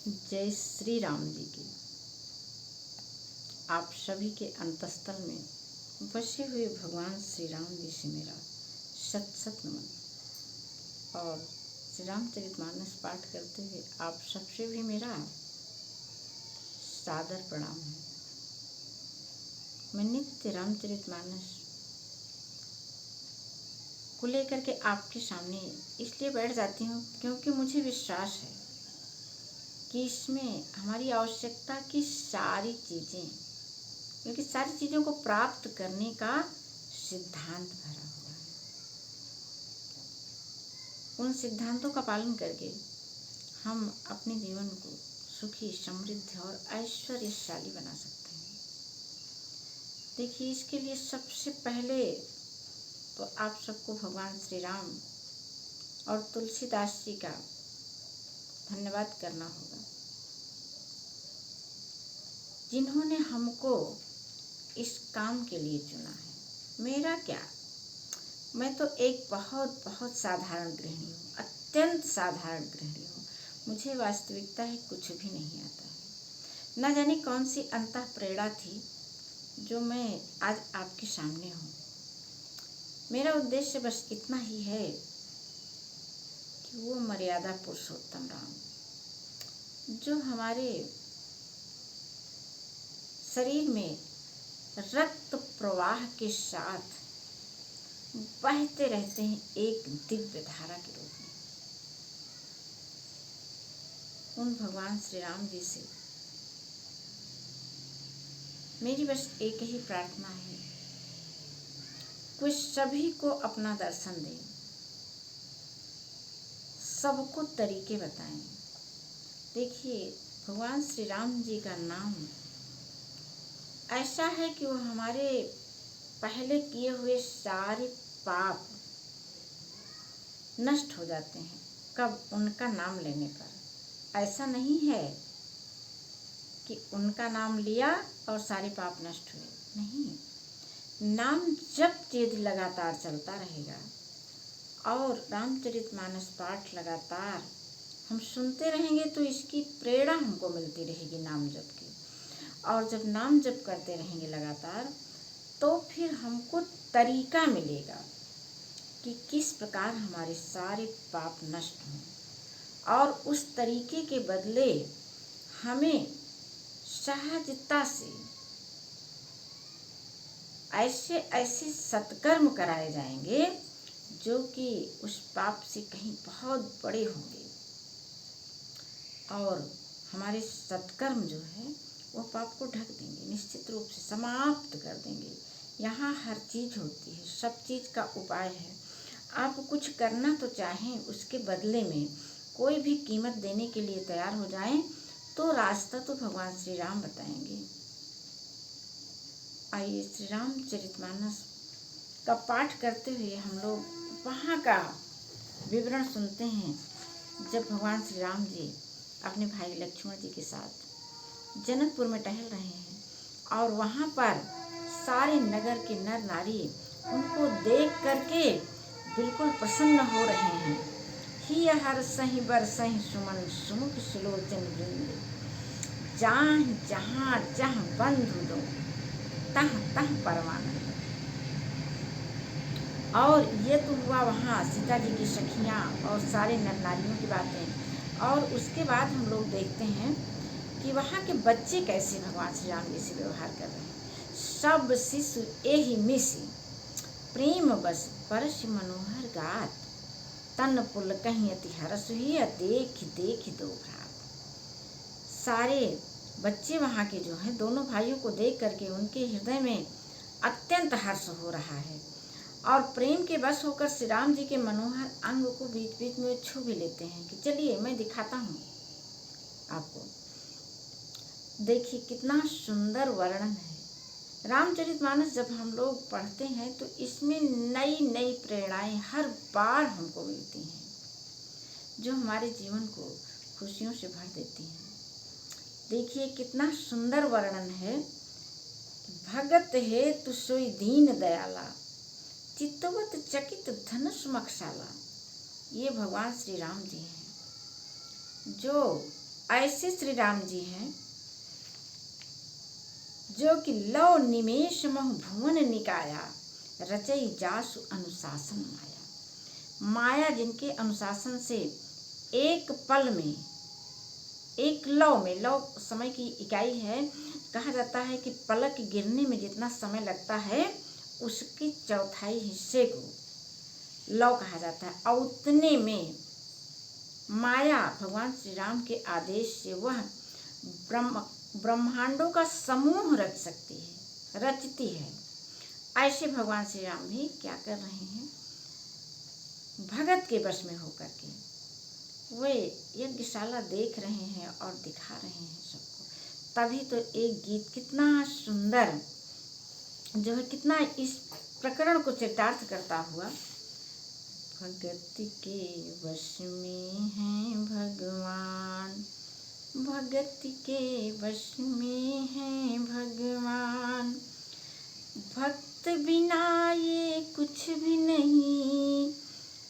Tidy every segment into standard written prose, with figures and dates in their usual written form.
जय श्री राम जी की। आप सभी के अंतस्थल में बसे हुए भगवान श्री राम जी से मेरा सत सत नमन और श्री रामचरितमानस पाठ करते हुए आप सबसे भी मेरा सादर प्रणाम है। मैं नित्य रामचरितमानस को लेकर के आपके सामने इसलिए बैठ जाती हूँ क्योंकि मुझे विश्वास है कि इसमें हमारी आवश्यकता की सारी चीज़ें, क्योंकि सारी चीज़ों को प्राप्त करने का सिद्धांत भरा हुआ है। उन सिद्धांतों का पालन करके हम अपने जीवन को सुखी, समृद्ध और ऐश्वर्यशाली बना सकते हैं। देखिए, इसके लिए सबसे पहले तो आप सबको भगवान श्री राम और तुलसीदास जी का धन्यवाद करना होगा, जिन्होंने हमको इस काम के लिए चुना है। मेरा क्या, मैं तो एक बहुत बहुत साधारण गृहिणी हूँ, अत्यंत साधारण गृहिणी हूँ। मुझे वास्तविकता है कुछ भी नहीं आता है। न जाने कौन सी अंतः प्रेरणा थी जो मैं आज आपके सामने हूँ। मेरा उद्देश्य बस इतना ही है कि वो मर्यादा पुरुषोत्तम राम जो हमारे शरीर में रक्त प्रवाह के साथ बहते रहते हैं, एक दिव्य धारा के रूप में, उन भगवान श्री राम जी से मेरी बस एक ही प्रार्थना है, कोई सभी को अपना दर्शन दें, सबको तरीके बताएं। देखिए, भगवान श्री राम जी का नाम ऐसा है कि वो हमारे पहले किए हुए सारे पाप नष्ट हो जाते हैं। कब? उनका नाम लेने पर। ऐसा नहीं है कि उनका नाम लिया और सारे पाप नष्ट हुए, नहीं। नाम जप यदि लगातार चलता रहेगा और रामचरितमानस पाठ लगातार हम सुनते रहेंगे तो इसकी प्रेरणा हमको मिलती रहेगी नाम जप की। और जब नाम जप करते रहेंगे लगातार तो फिर हमको तरीका मिलेगा कि किस प्रकार हमारे सारे पाप नष्ट हों, और उस तरीके के बदले हमें सहजता से ऐसे ऐसे सत्कर्म कराए जाएंगे जो कि उस पाप से कहीं बहुत बड़े होंगे, और हमारे सत्कर्म जो है वो पाप को ढक देंगे, निश्चित रूप से समाप्त कर देंगे। यहाँ हर चीज़ होती है, सब चीज़ का उपाय है। आप कुछ करना तो चाहें, उसके बदले में कोई भी कीमत देने के लिए तैयार हो जाएं तो रास्ता तो भगवान श्री राम बताएंगे। आइए श्री रामचरितमानस का पाठ करते हुए हम लोग वहाँ का विवरण सुनते हैं, जब भगवान श्री राम जी अपने भाई लक्ष्मण जी के साथ जनकपुर में टहल रहे हैं और वहाँ पर सारे नगर के नर नारी उनको देख करके बिल्कुल प्रसन्न हो रहे हैं। ही हर्षहि बरसहि सुमन सुमुख सुलोचन वृंद, जाह जहाँ जह बंधु दो तह तह परमानंद। और ये तो हुआ वहाँ सीता जी की सखियाँ और सारे नर नारियों की बातें। और उसके बाद हम लोग देखते हैं कि वहाँ के बच्चे कैसे भगवान श्री राम जी से व्यवहार कर रहे हैं। सब शिशु एहि मिसि प्रेम बस परस मनोहर गात, तन पुल कहीं अति हरस हुई देख देख दो भ्रात। सारे बच्चे वहाँ के जो हैं, दोनों भाइयों को देख करके उनके हृदय में अत्यंत हर्ष हो रहा है और प्रेम के बस होकर श्री राम जी के मनोहर अंग को बीच बीच में छू भी लेते हैं कि चलिए मैं दिखाता हूँ आपको। देखिए कितना सुंदर वर्णन है। रामचरितमानस जब हम लोग पढ़ते हैं तो इसमें नई नई प्रेरणाएं हर बार हमको मिलती हैं जो हमारे जीवन को खुशियों से भर देती हैं। देखिए कितना सुंदर वर्णन है। भगत है तु सोई दीन दयाला, चित्तवत चकित धनुष मखशाला। ये भगवान श्री राम जी हैं जो ऐसे श्री राम जी हैं जो कि लव निमेष मह भुवन निकाया, रचई जासु अनुशासन माया। माया जिनके अनुशासन से एक पल में, एक लव में, लव समय की इकाई है, कहा जाता है कि पलक गिरने में जितना समय लगता है उसकी चौथाई हिस्से को लव कहा जाता है। और उतने में माया भगवान श्री राम के आदेश से वह ब्रह्मांडों का समूह रच सकती है, रचती है। ऐसे भगवान श्री राम भी क्या कर रहे हैं, भगत के वश में होकर के वे यज्ञशाला देख रहे हैं और दिखा रहे हैं सबको। तभी तो एक गीत कितना सुंदर जो है, कितना इस प्रकरण को चरितार्थ करता हुआ, भगत के वश में है भगवान, भगत के वश में है भगवान, भक्त बिना ये कुछ भी नहीं,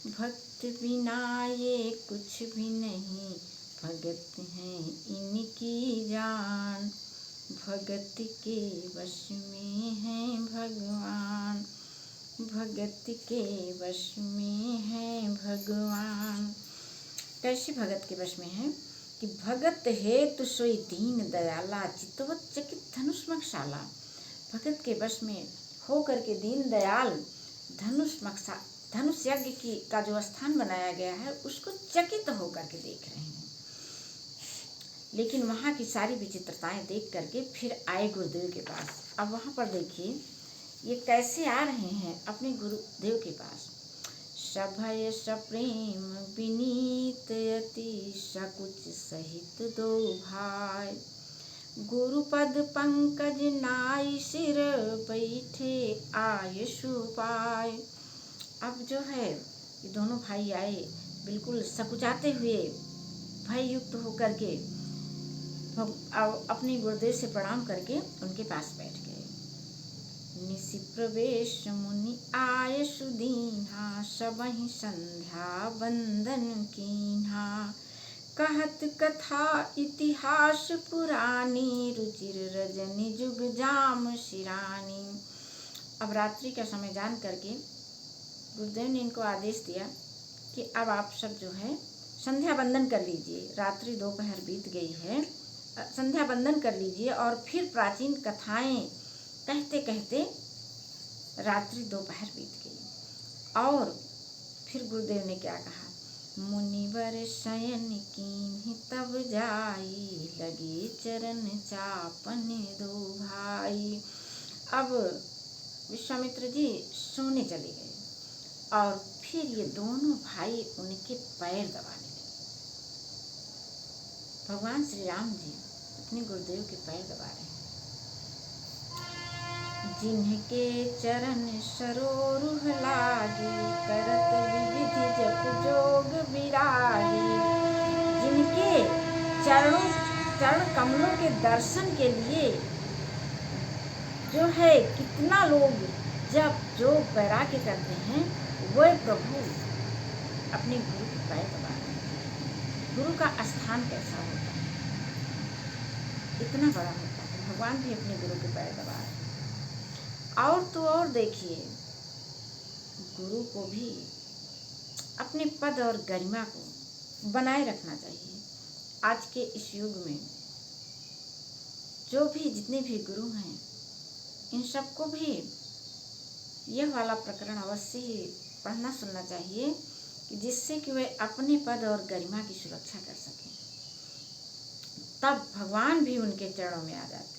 भक्त बिना ये कुछ भी नहीं, भगत हैं इनकी जान, भगत के वश में है भगवान, भगत के वश में है भगवान। कैसे भगत के वश में है कि भगत हेतु सोई दीन दयाला, चितवत चकित धनुष मक्षाला। भगत के वश में हो करके दीन दयाल धनुष यज्ञ की का जो स्थान बनाया गया है उसको चकित होकर के देख रहे हैं। लेकिन वहाँ की सारी विचित्रताएं देख करके फिर आए गुरुदेव के पास। अब वहाँ पर देखिए ये कैसे आ रहे हैं अपने गुरुदेव के पास। सभय सप्रेम विनीत अति सकुच सहित दो भाई, गुरुपद पंकज नाई सिर बैठे आयु पाय। अब जो है ये दोनों भाई आए बिल्कुल सकुचाते हुए, भय युक्त होकर के अपने गुरुदेव से प्रणाम करके उनके पास बैठ गए। निशि प्रवेश मुनि आय सुदीन्हा, सबहि संध्या वंदन कीन्हा, कहत कथा इतिहास पुरानी, रुचिर रजनी जुग जाम शिरानी। अब रात्रि का समय जान करके गुरुदेव ने इनको आदेश दिया कि अब आप सब जो है संध्या वंदन कर लीजिए, रात्रि दोपहर बीत गई है, संध्या वंदन कर लीजिए। और फिर प्राचीन कथाएं कहते कहते रात्रि दोपहर बीत गई। और फिर गुरुदेव ने क्या कहा, मुनिवर शयन कीन्हि तब जाई, लगे चरण चापन दो भाई। अब विश्वामित्र जी सोने चले गए और फिर ये दोनों भाई उनके पैर दबाने लगे। भगवान श्री राम जी अपने गुरुदेव के पैर दबा रहे हैं। जिनके चरण सरोरुह लागी, करत विविधि जप जोग विरागी। जिनके चरण कमलों के दर्शन के लिए जो है कितना लोग जब जोग वैराग्य करते हैं, वह प्रभु अपने गुरु के पैर दबा रहे हैं। गुरु का स्थान कैसा होता है, इतना बड़ा होता है। भगवान भी अपने गुरु के पैर दबा रहे हैं। और तो और देखिए, गुरु को भी अपने पद और गरिमा को बनाए रखना चाहिए। आज के इस युग में जो भी जितने भी गुरु हैं, इन सबको भी यह वाला प्रकरण अवश्य ही पढ़ना सुनना चाहिए कि जिससे कि वे अपने पद और गरिमा की सुरक्षा कर सकें। तब भगवान भी उनके चरणों में आ जाते हैं।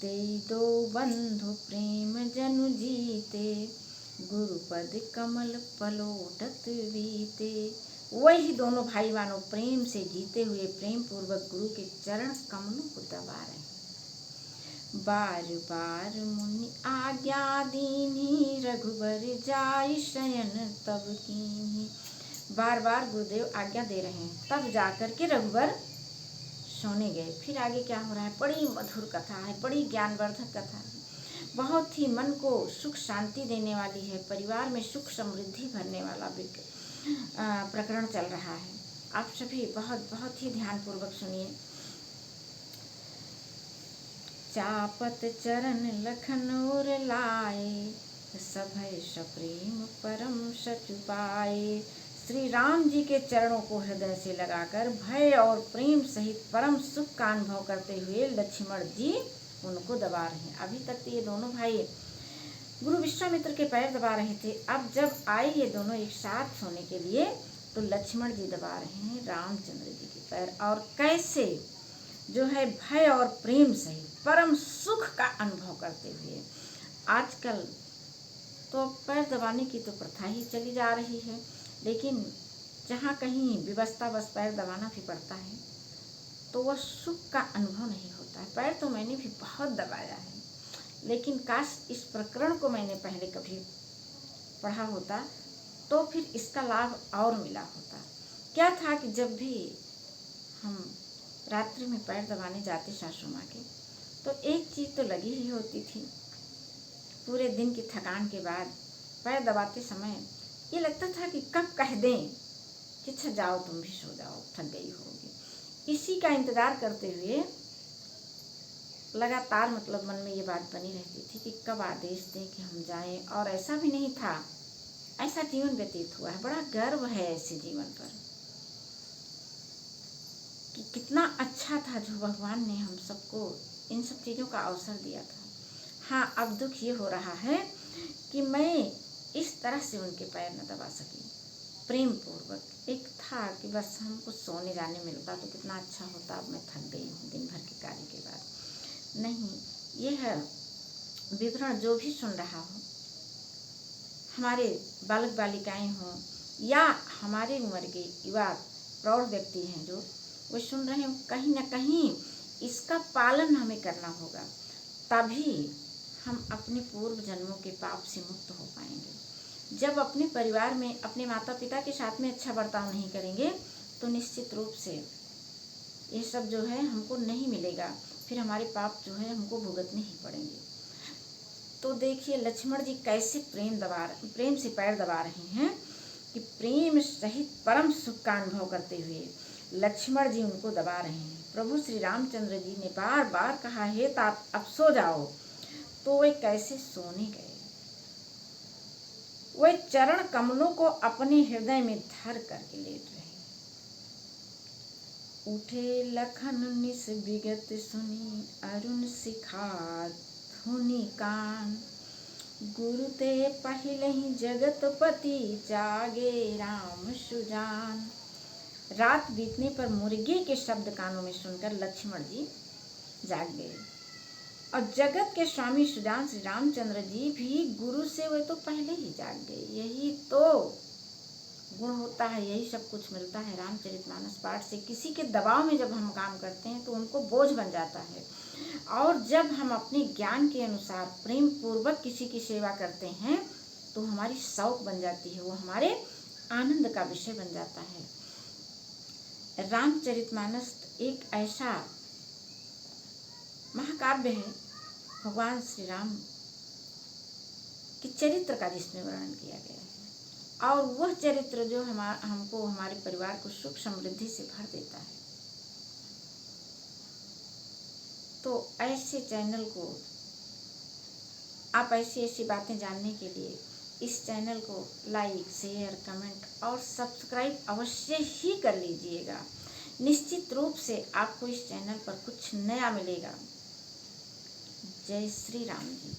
ते दो बंधु प्रेम जनु जीते, गुरुपद कमल पलोटत बीते। वही दोनों भाई बहनों प्रेम से जीते हुए प्रेम पूर्वक गुरु के चरण कमलों को दबा रहे हैं। बार बार मुनि आज्ञा दीन्ही, रघुबर जाई शयन तब कीन्ही। बार बार गुरुदेव आज्ञा दे रहे हैं, तब जाकर के रघुबर सोने गए। फिर आगे क्या हो रहा है, बड़ी मधुर कथा है, बड़ी ज्ञानवर्धक कथा है, बहुत ही मन को सुख शांति देने वाली है, परिवार में सुख समृद्धि भरने वाला प्रकरण चल रहा है। आप सभी बहुत बहुत ही ध्यानपूर्वक सुनिए। चापत चरण लखन और लाए, सभय सप्रेम परम सच पाए। श्री राम जी के चरणों को हृदय से लगाकर भय और प्रेम सहित परम सुख का अनुभव करते हुए लक्ष्मण जी उनको दबा रहे हैं। अभी तक तो ये दोनों भाई गुरु विश्वामित्र के पैर दबा रहे थे। अब जब आए ये दोनों एक साथ सोने के लिए तो लक्ष्मण जी दबा रहे हैं रामचंद्र जी के पैर, और कैसे जो है भय और प्रेम सहित परम सुख का अनुभव करते हुए। आजकल तो पैर दबाने की तो प्रथा ही चली जा रही है, लेकिन जहाँ कहीं विवशता बस पैर दबाना भी पड़ता है तो वह सुख का अनुभव नहीं होता है। पैर तो मैंने भी बहुत दबाया है, लेकिन काश इस प्रकरण को मैंने पहले कभी पढ़ा होता तो फिर इसका लाभ और मिला होता। क्या था कि जब भी हम रात्रि में पैर दबाने जाते सासू माँ के, तो एक चीज़ तो लगी ही होती थी। पूरे दिन की थकान के बाद पैर दबाते समय ये लगता था कि कब कह दें कि अच्छा जाओ तुम भी सो जाओ, थक गई होगी। इसी का इंतज़ार करते हुए लगातार मतलब मन में ये बात बनी रहती थी कि कब आदेश दें कि हम जाएं। और ऐसा भी नहीं था, ऐसा जीवन व्यतीत हुआ है। बड़ा गर्व है ऐसे जीवन पर कि कितना अच्छा था जो भगवान ने हम सबको इन सब चीज़ों का अवसर दिया था। हाँ, अब दुख ये हो रहा है कि मैं इस तरह से उनके पैर न दबा सकी प्रेम पूर्वक। एक था कि बस हमको सोने जाने मिलता तो कितना अच्छा होता। अब मैं थक गई हूँ दिन भर के कार्य के बाद। नहीं, यह विवरण जो भी सुन रहा हो, हमारे बालक बालिकाएं हों या हमारे उम्र के युवा प्रौढ़ व्यक्ति हैं जो वो सुन रहे हैं, कहीं ना कहीं इसका पालन हमें करना होगा, तभी हम अपने पूर्व जन्मों के पाप से मुक्त हो पाएंगे। जब अपने परिवार में अपने माता पिता के साथ में अच्छा बर्ताव नहीं करेंगे तो निश्चित रूप से ये सब जो है हमको नहीं मिलेगा, फिर हमारे पाप जो है हमको भुगतने ही पड़ेंगे। तो देखिए लक्ष्मण जी कैसे प्रेम से पैर दबा रहे हैं कि प्रेम सहित परम सुख का अनुभव करते हुए लक्ष्मण जी उनको दबा रहे हैं। प्रभु श्री रामचंद्र जी ने बार बार कहा, हे तात अब सो जाओ, तो वे कैसे सोने गए। वे चरण कमलों को अपने हृदय में धर करके लेट रहे। उठे लखन निस विगत सुनी, अरुण शिखा धुनि कान। गुरु ते पहिलहि जगतपति, जागे राम सुजान। रात बीतने पर मुर्गे के शब्द कानों में सुनकर लक्ष्मण जी जाग गए, और जगत के स्वामी सुजान श्री रामचंद्र जी भी गुरु से वे तो पहले ही जाग गए। यही तो गुण होता है, यही सब कुछ मिलता है रामचरितमानस पाठ से। किसी के दबाव में जब हम काम करते हैं तो उनको बोझ बन जाता है, और जब हम अपने ज्ञान के अनुसार प्रेम पूर्वक किसी की सेवा करते हैं तो हमारी शौक बन जाती है, वो हमारे आनंद का विषय बन जाता है। रामचरितमानस एक ऐसा महाकाव्य है भगवान श्री राम के चरित्र का जिसमें वर्णन किया गया है, और वह चरित्र जो हमको हमारे परिवार को सुख समृद्धि से भर देता है। तो ऐसे चैनल को आप ऐसी ऐसी बातें जानने के लिए इस चैनल को लाइक, शेयर, कमेंट और सब्सक्राइब अवश्य ही कर लीजिएगा। निश्चित रूप से आपको इस चैनल पर कुछ नया मिलेगा। जय श्री राम जी।